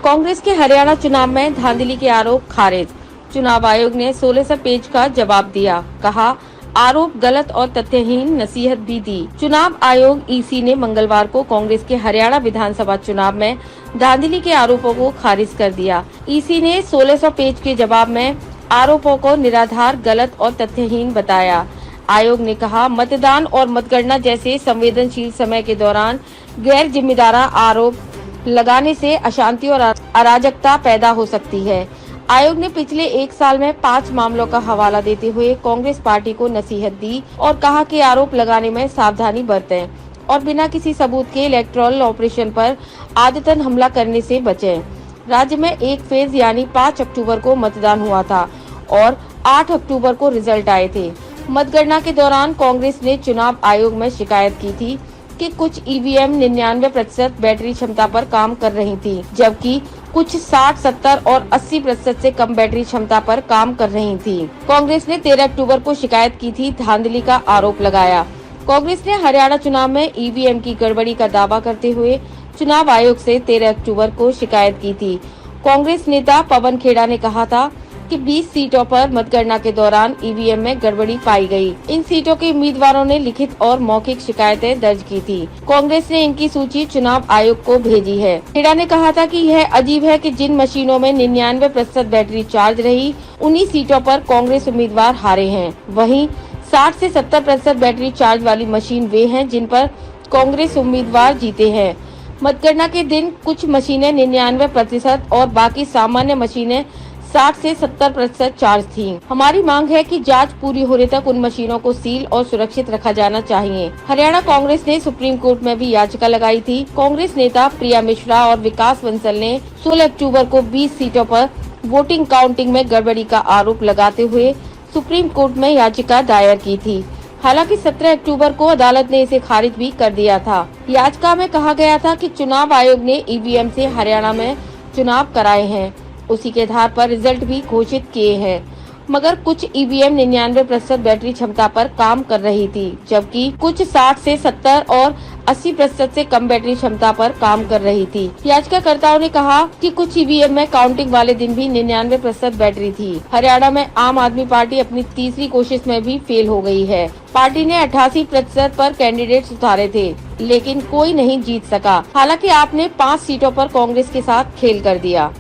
कांग्रेस के हरियाणा चुनाव में धांधली के आरोप खारिज। चुनाव आयोग ने 1600 पेज का जवाब दिया, कहा आरोप गलत और तथ्यहीन, नसीहत भी दी। चुनाव आयोग ईसी ने मंगलवार को कांग्रेस के हरियाणा विधानसभा चुनाव में धांधली के आरोपों को खारिज कर दिया। ईसी ने 1600 पेज के जवाब में आरोपों को निराधार, गलत और तथ्यहीन बताया। आयोग ने कहा, मतदान और मतगणना जैसे संवेदनशील समय के दौरान गैर जिम्मेदार आरोप लगाने से अशांति और अराजकता पैदा हो सकती है। आयोग ने पिछले एक साल में 5 मामलों का हवाला देते हुए कांग्रेस पार्टी को नसीहत दी और कहा कि आरोप लगाने में सावधानी बरतें और बिना किसी सबूत के इलेक्टोरल ऑपरेशन पर आदतन हमला करने से बचें। राज्य में एक फेज यानी 5 अक्टूबर को मतदान हुआ था और 8 अक्टूबर को रिजल्ट आए थे। मतगणना के दौरान कांग्रेस ने चुनाव आयोग में शिकायत की थी कि कुछ ईवीएम 99% बैटरी क्षमता पर काम कर रही थी, जबकि कुछ 60, 70 और 80% से कम बैटरी क्षमता पर काम कर रही थी। कांग्रेस ने 13 अक्टूबर को शिकायत की थी, धांधली का आरोप लगाया। कांग्रेस ने हरियाणा चुनाव में ईवीएम की गड़बड़ी का दावा करते हुए चुनाव आयोग से 13 अक्टूबर को शिकायत की थी। कांग्रेस नेता पवन खेड़ा ने कहा था कि 20 सीटों पर मतगणना के दौरान ईवीएम में गड़बड़ी पाई गई। इन सीटों के उम्मीदवारों ने लिखित और मौखिक शिकायतें दर्ज की थी। कांग्रेस ने इनकी सूची चुनाव आयोग को भेजी है। खेड़ा ने कहा था कि यह अजीब है कि जिन मशीनों में 99% बैटरी चार्ज रही, उन्हीं सीटों पर कांग्रेस उम्मीदवार हारे हैं। वहीं 60 से 70% बैटरी चार्ज वाली मशीन वे हैं जिन पर कांग्रेस उम्मीदवार जीते हैं। मतगणना के दिन कुछ मशीनें 99% और बाकी सामान्य मशीनें 60 से 70% चार्ज थी। हमारी मांग है कि जांच पूरी होने तक उन मशीनों को सील और सुरक्षित रखा जाना चाहिए। हरियाणा कांग्रेस ने सुप्रीम कोर्ट में भी याचिका लगाई थी। कांग्रेस नेता प्रिया मिश्रा और विकास बंसल ने 16 अक्टूबर को 20 सीटों पर वोटिंग काउंटिंग में गड़बड़ी का आरोप लगाते हुए सुप्रीम कोर्ट में याचिका दायर की थी। हालांकि 17 अक्टूबर को अदालत ने इसे खारिज भी कर दिया था। याचिका में कहा गया था कि चुनाव आयोग ने ईवीएम से हरियाणा में चुनाव कराए हैं, उसी के आधार पर रिजल्ट भी घोषित किए हैं, मगर कुछ ईवीएम 99% बैटरी क्षमता पर काम कर रही थी, जबकि कुछ 60 से 70 और 80% से कम बैटरी क्षमता पर काम कर रही थी। याचिकाकर्ताओं ने कहा कि कुछ ईवीएम में काउंटिंग वाले दिन भी 99% बैटरी थी। हरियाणा में आम आदमी पार्टी अपनी तीसरी कोशिश में भी फेल हो गई है। पार्टी ने 88% पर कैंडिडेट उतारे थे, लेकिन कोई नहीं जीत सका। हालांकि आपने 5 सीटों पर कांग्रेस के साथ खेल कर दिया।